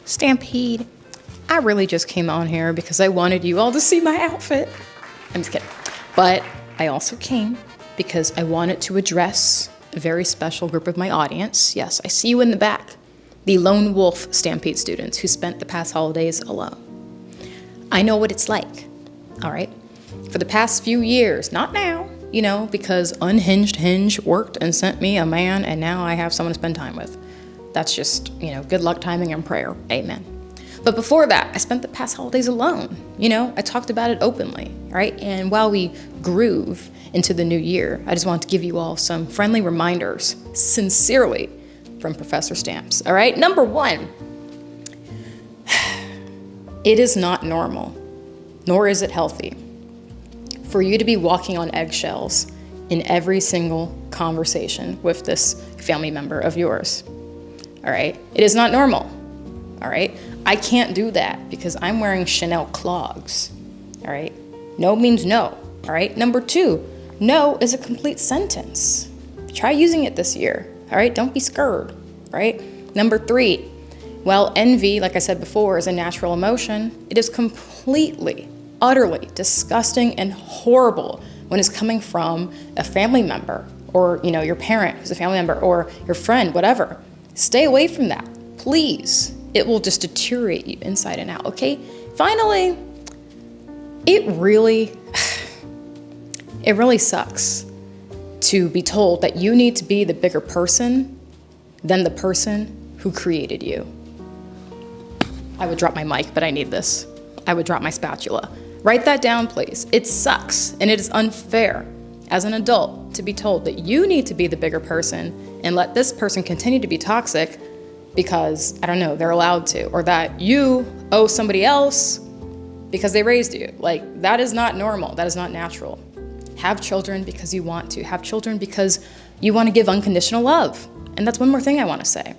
Stampede, I really just came on here because I wanted you all to see my outfit. I'm just kidding. But I also came because I wanted to address a very special group of my audience. Yes, I see you in the back. The lone wolf Stampede students who spent the past holidays alone. I know what it's like, all right? For the past few years, not now, because Unhinged Hinge worked and sent me a man, and now I have someone to spend time with. That's just, good luck, timing, and prayer. Amen. But before that, I spent the past holidays alone. I talked about it openly, right? And while we groove into the new year, I just wanted to give you all some friendly reminders, sincerely, from Professor Stamps, all right? Number one, it is not normal, nor is it healthy, for you to be walking on eggshells in every single conversation with this family member of yours, all right? It is not normal, all right? I can't do that because I'm wearing Chanel clogs, all right? No means no, all right? Number two, no is a complete sentence. Try using it this year, all right? Don't be scared, right? Number three, while envy, like I said before, is a natural emotion, it is completely, utterly disgusting and horrible when it's coming from a family member or, your parent who's a family member or your friend, whatever. Stay away from that, please. It will just deteriorate you inside and out, okay? Finally, it really sucks to be told that you need to be the bigger person than the person who created you. I would drop my mic, but I need this. I would drop my spatula. Write that down, please. It sucks, and it is unfair as an adult to be told that you need to be the bigger person and let this person continue to be toxic because, I don't know, they're allowed to, or that you owe somebody else because they raised you. Like, that is not normal. That is not natural. Have children because you want to. Have children because you want to give unconditional love. And that's one more thing I want to say.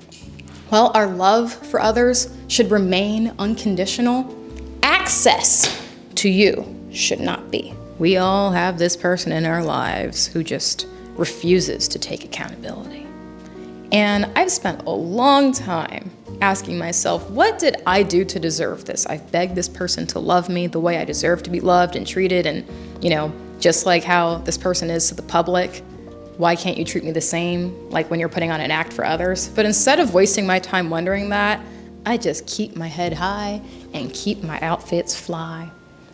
While our love for others should remain unconditional, access to you should not be. We all have this person in our lives who just refuses to take accountability. And I've spent a long time asking myself, what did I do to deserve this? I've begged this person to love me the way I deserve to be loved and treated, and, just like how this person is to the public, why can't you treat me the same, like when you're putting on an act for others? But instead of wasting my time wondering that, I just keep my head high and keep my outfits fly.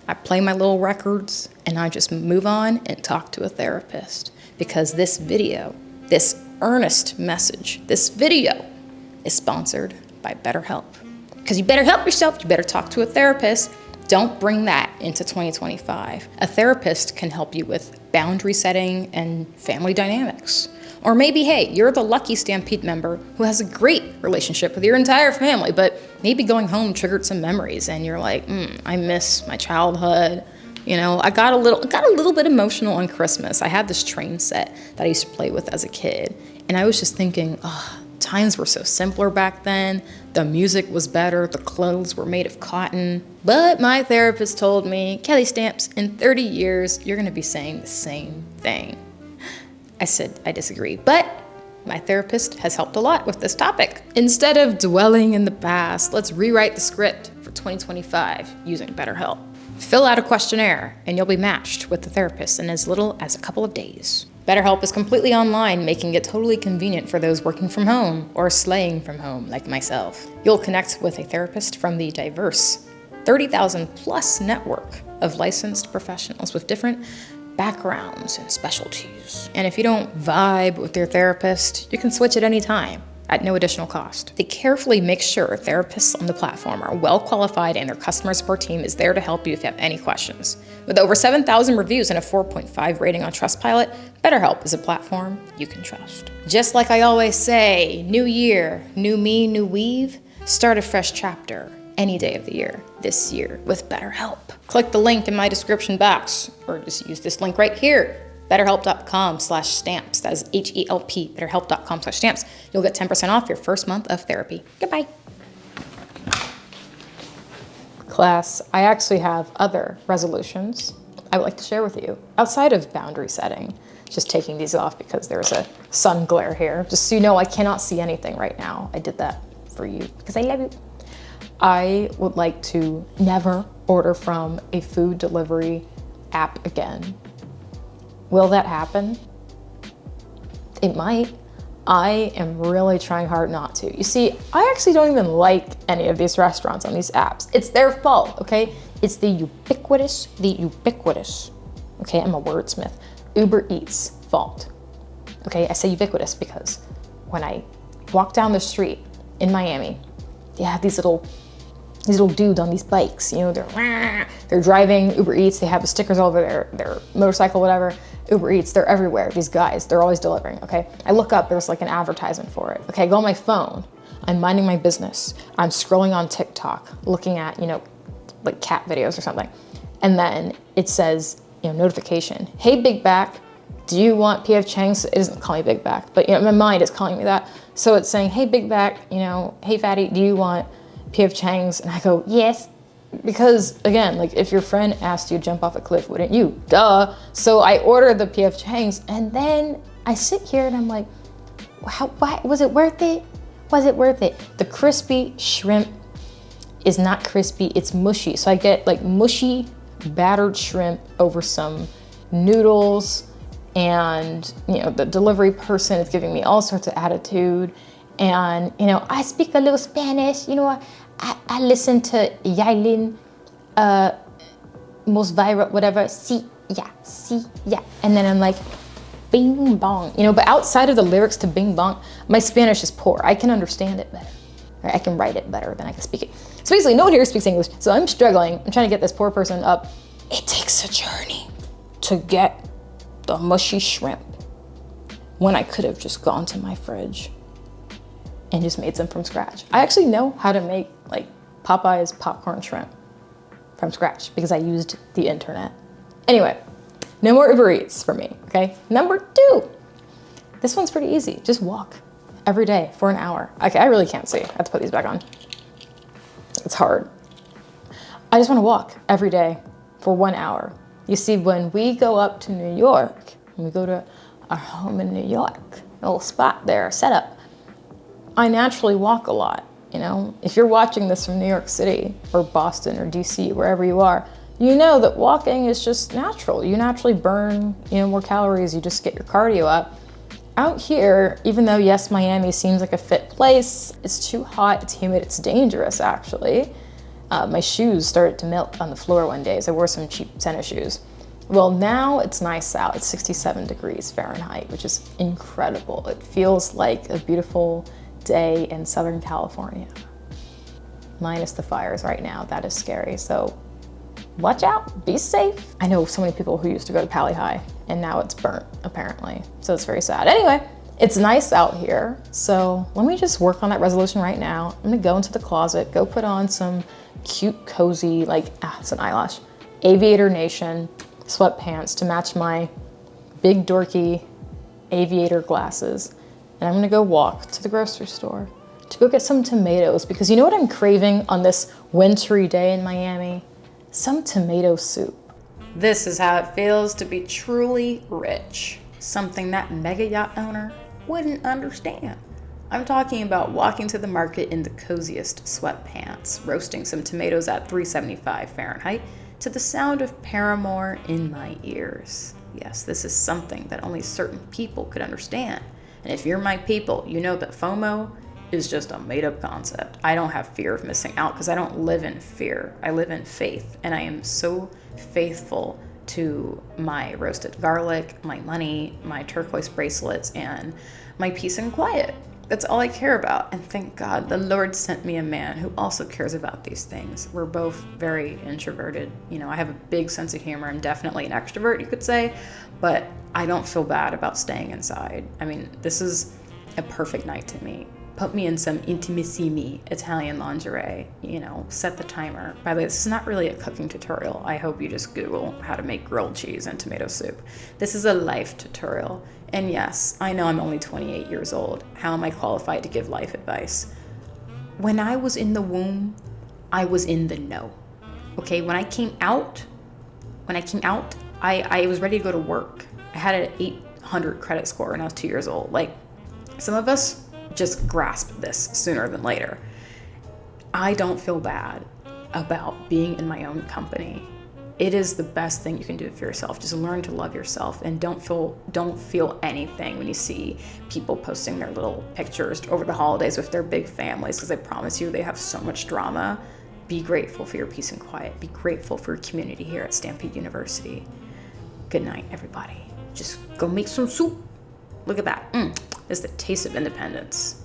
I play my little records and I just move on and talk to a therapist, because this video, this earnest message, this video is sponsored by BetterHelp. Because you better help yourself, you better talk to a therapist. Don't bring that into 2025. A therapist can help you with boundary setting and family dynamics. Or maybe, hey, you're the lucky Stampede member who has a great relationship with your entire family, but maybe going home triggered some memories and you're like, I miss my childhood. I got a little bit emotional on Christmas. I had this train set that I used to play with as a kid, and I was just thinking, times were so simpler back then. The music was better. The clothes were made of cotton. But my therapist told me, Kelly Stamps, in 30 years, you're going to be saying the same thing. I said, I disagree. But my therapist has helped a lot with this topic. Instead of dwelling in the past, let's rewrite the script for 2025 using BetterHelp. Fill out a questionnaire, and you'll be matched with the therapist in as little as a couple of days. BetterHelp is completely online, making it totally convenient for those working from home or slaying from home like myself. You'll connect with a therapist from the diverse 30,000 plus network of licensed professionals with different backgrounds and specialties. And if you don't vibe with your therapist, you can switch at any time at no additional cost. They carefully make sure therapists on the platform are well qualified and their customer support team is there to help you if you have any questions. With over 7,000 reviews and a 4.5 rating on Trustpilot, BetterHelp is a platform you can trust. Just like I always say, new year, new me, new weave, start a fresh chapter any day of the year, this year with BetterHelp. Click the link in my description box, or just use this link right here, BetterHelp.com/stamps. That is HELP, BetterHelp.com/stamps. You'll get 10% off your first month of therapy. Goodbye. Class, I actually have other resolutions I would like to share with you outside of boundary setting. Just taking these off because there's a sun glare here. Just so you know, I cannot see anything right now. I did that for you because I love you. I would like to never order from a food delivery app again. Will that happen? It might. I am really trying hard not to. You see, I actually don't even like any of these restaurants on these apps. It's their fault, okay? It's the ubiquitous, okay, I'm a wordsmith, Uber Eats fault. Okay, I say ubiquitous because when I walk down the street in Miami, they have these little dudes on these bikes, you know, they're driving Uber Eats, they have the stickers all over their motorcycle, whatever. Uber Eats, they're everywhere, these guys, they're always delivering, okay? I look up, there's like an advertisement for it. Okay, I go on my phone, I'm minding my business, I'm scrolling on TikTok, looking at, you know, like cat videos or something. And then it says, you know, notification, hey Big Back, do you want P.F. Chang's? It doesn't call me Big Back, but you know, my mind is calling me that. So it's saying, hey Big Back, you know, hey Fatty, do you want P.F. Chang's? And I go, yes. Because again, like if your friend asked you to jump off a cliff, wouldn't you? Duh. So I ordered the P.F. Chang's and then I sit here and I'm like, why, was it worth it? Was it worth it? The crispy shrimp is not crispy, it's mushy. So I get like mushy battered shrimp over some noodles, and you know, the delivery person is giving me all sorts of attitude. And you know, I speak a little Spanish, you know, I listen to Yailin, most viral, whatever, sí, yeah. And then I'm like, bing bong, you know, but outside of the lyrics to bing bong, my Spanish is poor. I can understand it better. Right? I can write it better than I can speak it. So basically, no one here speaks English. So I'm struggling. I'm trying to get this poor person up. It takes a journey to get the mushy shrimp when I could have just gone to my fridge and just made some from scratch. I actually know how to make like Popeye's popcorn shrimp from scratch because I used the internet. Anyway, no more Uber Eats for me, okay? Number 2, this one's pretty easy. Just walk every day for an hour. Okay, I really can't see. I have to put these back on. It's hard. I just wanna walk every day for 1 hour. You see, when we go up to New York, when we go to our home in New York, a little spot there, set up, I naturally walk a lot, you know? If you're watching this from New York City or Boston or DC, wherever you are, you know that walking is just natural. You naturally burn, you know, more calories, you just get your cardio up. Out here, even though yes, Miami seems like a fit place, it's too hot, it's humid, it's dangerous actually. My shoes started to melt on the floor one day, so I wore some cheap tennis shoes. Well, now it's nice out, it's 67 degrees Fahrenheit, which is incredible. It feels like a beautiful day in Southern California. Minus the fires right now, that is scary. So watch out, be safe. I know so many people who used to go to Pali High and now it's burnt apparently. So it's very sad. Anyway, it's nice out here. So let me just work on that resolution right now. I'm gonna go into the closet, go put on some cute, cozy, like, it's an eyelash, Aviator Nation sweatpants to match my big dorky aviator glasses. And I'm gonna go walk to the grocery store to go get some tomatoes because you know what I'm craving on this wintry day in Miami? Some tomato soup. This is how it feels to be truly rich. Something that mega yacht owner wouldn't understand. I'm talking about walking to the market in the coziest sweatpants, roasting some tomatoes at 375 Fahrenheit to the sound of Paramore in my ears. Yes, this is something that only certain people could understand. And if you're my people, you know that FOMO is just a made-up concept. I don't have fear of missing out because I don't live in fear. I live in faith, and I am so faithful to my roasted garlic, my money, my turquoise bracelets, and my peace and quiet. That's all I care about. And thank God the Lord sent me a man who also cares about these things. We're both very introverted. You know, I have a big sense of humor. I'm definitely an extrovert, you could say, but I don't feel bad about staying inside. I mean, this is a perfect night to me. Put me in some intimissimi Italian lingerie, you know, set the timer. By the way, this is not really a cooking tutorial. I hope you just Google how to make grilled cheese and tomato soup. This is a life tutorial. And yes, I know I'm only 28 years old. How am I qualified to give life advice? When I was in the womb, I was in the know. Okay, when I came out, I was ready to go to work. I had an 800 credit score when I was 2 years old. Like, some of us just grasp this sooner than later. I don't feel bad about being in my own company. It is the best thing you can do for yourself. Just learn to love yourself, and don't feel anything when you see people posting their little pictures over the holidays with their big families, because I promise you they have so much drama. Be grateful for your peace and quiet. Be grateful for your community here at Stampede University. Good night, everybody. Just go make some soup. Look at that. It's the taste of independence.